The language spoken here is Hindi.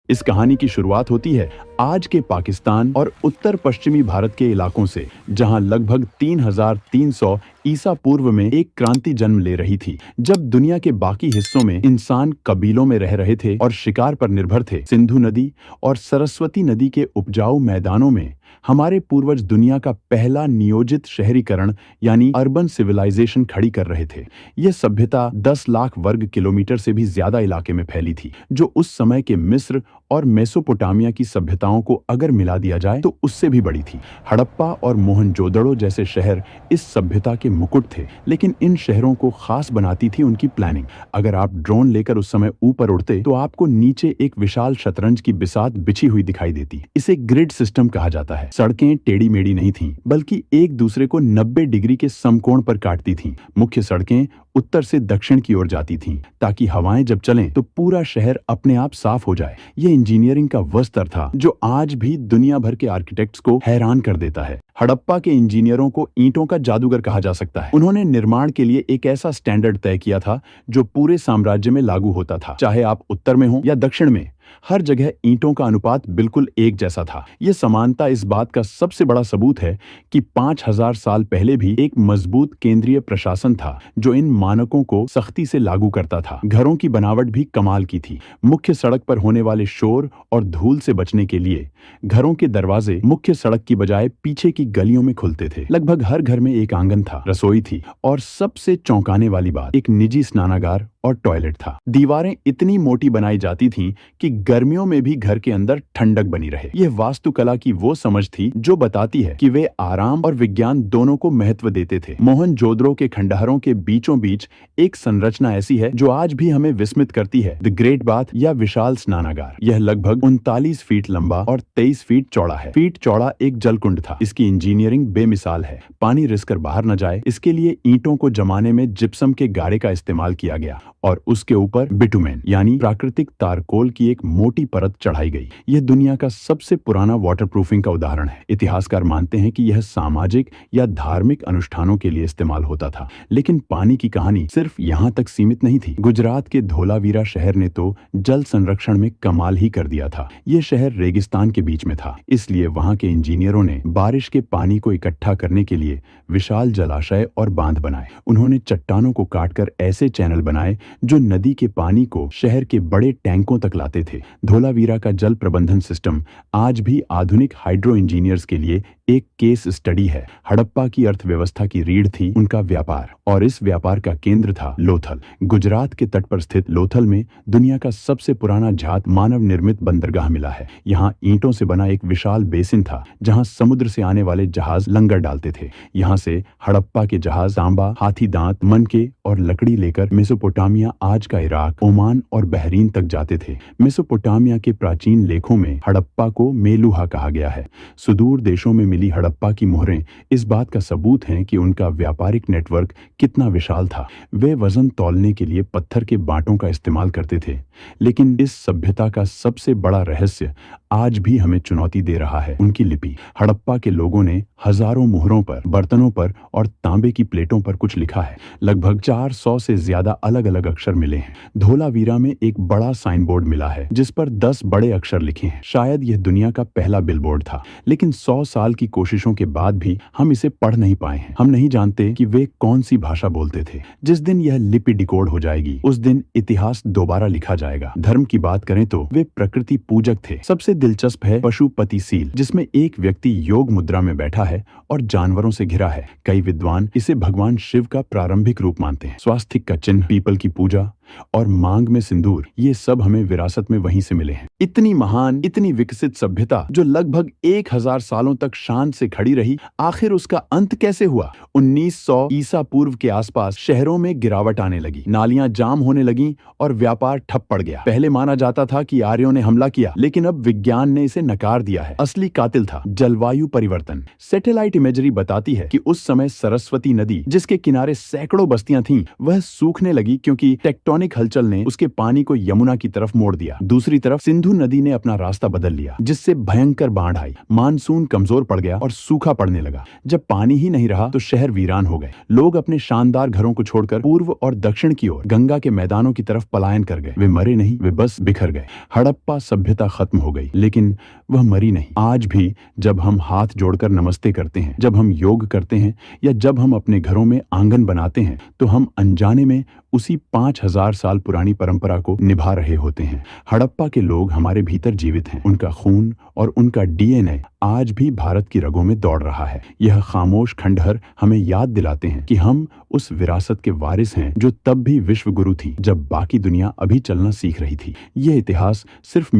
इस कहानी की शुरुआत होती है आज के पाकिस्तान और उत्तर पश्चिमी भारत के इलाकों से, जहां लगभग 3300 ईसा पूर्व में एक क्रांति जन्म ले रही थी। जब दुनिया के बाकी हिस्सों में इंसान कबीलों में रह रहे थे और शिकार पर निर्भर थे, सिंधु नदी और सरस्वती नदी के उपजाऊ मैदानों में हमारे पूर्वज दुनिया का पहला नियोजित शहरीकरण यानी अर्बन सिविलाइजेशन खड़ी कर रहे थे। यह सभ्यता 10 लाख वर्ग किलोमीटर से भी ज्यादा इलाके में फैली थी, जो उस समय के मिस्र और मेसोपोटामिया की सभ्यताओं को अगर मिला दिया जाए तो उससे भी बड़ी थी। हड़प्पा और मोहनजोदड़ो जैसे शहर इस सभ्यता के मुकुट थे, लेकिन इन शहरों को खास बनाती थी उनकी प्लानिंग। अगर आप ड्रोन लेकर उस समय ऊपर उड़ते तो आपको नीचे एक विशाल शतरंज की बिसात बिछी हुई दिखाई देती। इसे ग्रिड सिस्टम कहा जाता है। सड़कें टेढ़ी मेढ़ी नहीं थीं, बल्कि एक दूसरे को 90 डिग्री के समकोण पर काटती थीं। मुख्य सड़कें उत्तर से दक्षिण की ओर जाती थीं, ताकि हवाएं जब चलें तो पूरा शहर अपने आप साफ हो जाए। ये इंजीनियरिंग का वह स्तर था जो आज भी दुनिया भर के आर्किटेक्ट्स को हैरान कर देता है। हड़प्पा के इंजीनियरों को ईंटों का जादूगर कहा जा सकता है। उन्होंने निर्माण के लिए एक ऐसा स्टैंडर्ड तय किया था जो पूरे साम्राज्य में लागू होता था, चाहे आप उत्तर में हो या दक्षिण में। हर जगह ईंटों का अनुपात बिल्कुल एक जैसा था। यह समानता इस बात का सबसे बड़ा सबूत है कि 5000 साल पहले भी एक मजबूत केंद्रीय प्रशासन था जो इन मानकों को सख्ती से लागू करता था। घरों की बनावट भी कमाल की थी। मुख्य सड़क पर होने वाले शोर और धूल से बचने के लिए घरों के दरवाजे मुख्य सड़क की बजाय पीछे की गलियों में खुलते थे। लगभग हर घर में एक आंगन था, रसोई थी और सबसे चौंकाने वाली बात, एक निजी स्नानागार और टॉयलेट था। दीवारें इतनी मोटी बनाई जाती थीं कि गर्मियों में भी घर के अंदर ठंडक बनी रहे। यह वास्तुकला की वो समझ थी जो बताती है कि वे आराम और विज्ञान दोनों को महत्व देते थे। मोहनजोदड़ो के खंडहरों के बीचों बीच एक संरचना ऐसी है जो आज भी हमें विस्मित करती है, द ग्रेट बाथ या विशाल स्नानागार। यह लगभग 39 फीट लंबा और 23 फीट चौड़ा है। फीट चौड़ा एक जलकुंड था। इसकी इंजीनियरिंग बेमिसाल है। पानी रिसकर बाहर न जाए, इसके लिए ईंटों को जमाने में जिप्सम के गारे का इस्तेमाल किया गया और उसके ऊपर बिटुमेन यानी प्राकृतिक तारकोल की एक मोटी परत चढ़ाई गई। यह दुनिया का सबसे पुराना वाटरप्रूफिंग का उदाहरण है। इतिहासकार मानते हैं कि यह सामाजिक या धार्मिक अनुष्ठानों के लिए इस्तेमाल होता था। लेकिन पानी की कहानी सिर्फ यहाँ तक सीमित नहीं थी। गुजरात के धोलावीरा शहर ने तो जल संरक्षण में कमाल ही कर दिया था। यह शहर रेगिस्तान के बीच में था, इसलिए वहां के इंजीनियरों ने बारिश के पानी को इकट्ठा करने के लिए विशाल जलाशय और बांध बनाए। उन्होंने चट्टानों को काटकर ऐसे चैनल बनाए जो नदी के पानी को शहर के बड़े टैंकों तक लाते थे। धोलावीरा का जल प्रबंधन सिस्टम आज भी आधुनिक हाइड्रो इंजीनियर्स के लिए एक केस स्टडी है। हड़प्पा की अर्थव्यवस्था की रीढ़ थी उनका व्यापार, और इस व्यापार का केंद्र था लोथल। गुजरात के तट पर स्थित लोथल में दुनिया का सबसे पुराना जात मानव निर्मित बंदरगाह मिला है। यहाँ ईंटों से बना एक विशाल बेसिन था जहाँ समुद्र से आने वाले जहाज लंगर डालते थे। यहाँ से हड़प्पा के जहाज तांबा, हाथी दांत, मनके और लकड़ी लेकर मेसोपोटामिया, आज का इराक, ओमान और बहरीन तक जाते थे। मेसोपोटामिया के प्राचीन लेखों में हड़प्पा को मेलुहा कहा गया है। सुदूर देशों में मिली हड़प्पा की मोहरें इस बात का सबूत हैं कि उनका व्यापारिक नेटवर्क कितना विशाल था। वे वजन तौलने के लिए पत्थर के बांटों का इस्तेमाल करते थे। लेकिन इस सभ्यता का सबसे बड़ा रहस्य आज भी हमें चुनौती दे रहा है, उनकी लिपि। हड़प्पा के लोगों ने हजारों मुहरों पर, बर्तनों पर और तांबे की प्लेटों पर कुछ लिखा है। लगभग 400 से ज्यादा अलग अलग अक्षर मिले हैं। धोलावीरा में एक बड़ा साइन बोर्ड मिला है जिस पर 10 बड़े अक्षर लिखे हैं। शायद यह दुनिया का पहला बिलबोर्ड था, लेकिन 100 साल की कोशिशों के बाद भी हम इसे पढ़ नहीं पाए हैं। हम नहीं जानते कि वे कौन सी भाषा बोलते थे। जिस दिन यह लिपि डिकोड हो जाएगी, उस दिन इतिहास दोबारा लिखा जाएगा। धर्म की बात करें तो वे प्रकृति पूजक थे। सबसे दिलचस्प है पशुपति सील, जिसमें एक व्यक्ति योग मुद्रा में बैठा है और जानवरों से घिरा है। कई विद्वान इसे भगवान शिव का प्रारंभिक रूप मानते हैं। स्वास्तिक का चिन्ह, पीपल की पूजा और मांग में सिंदूर, ये सब हमें विरासत में वहीं से मिले हैं। इतनी महान, इतनी विकसित सभ्यता जो लगभग 1000 सालों तक शान से खड़ी रही, आखिर उसका अंत कैसे हुआ? 1900 ईसा पूर्व के आसपास शहरों में गिरावट आने लगी, नालियां जाम होने लगीं और व्यापार ठप पड़ गया। पहले माना जाता था कि आर्यों ने हमला किया, लेकिन अब विज्ञान ने इसे नकार दिया है। असली कातिल था जलवायु परिवर्तन। सैटेलाइट इमेजरी बताती है कि उस समय सरस्वती नदी, जिसके किनारे सैकड़ों बस्तियां थीं, वह सूखने लगी क्योंकि टेक्टोनिक टेक्टोनिक हलचल ने उसके पानी को यमुना की तरफ मोड़ दिया। दूसरी तरफ सिंधु नदी ने अपना रास्ता बदल लिया, जिससे भयंकर बाढ़ आई। मानसून कमजोर पड़ गया और सूखा पड़ने लगा। जब पानी ही नहीं रहा तो शहर वीरान हो गए। लोग अपने शानदार घरों को छोड़कर पूर्व और दक्षिण की ओर गंगा के मैदानों की तरफ पलायन कर गए। वे मरे नहीं, वे बस बिखर गए। हड़प्पा सभ्यता खत्म हो गई, लेकिन वह मरी नहीं। आज भी जब हम हाथ जोड़कर नमस्ते करते हैं, जब हम योग करते हैं या जब हम अपने घरों में आंगन बनाते हैं, तो हम अनजाने में उसी 5000 साल पुरानी परंपरा को निभा रहे होते हैं। हड़प्पा के लोग हमारे भीतर जीवित हैं। उनका खून और उनका डीएनए आज भी भारत की रगों में दौड़ रहा है। यह खामोश खंडहर हमें याद दिलाते हैं कि हम उस विरासत के वारिस हैं जो तब भी विश्व गुरु थी, जब बाकी दुनिया अभी चलना सीख रही थी। यह इतिहास सिर्फ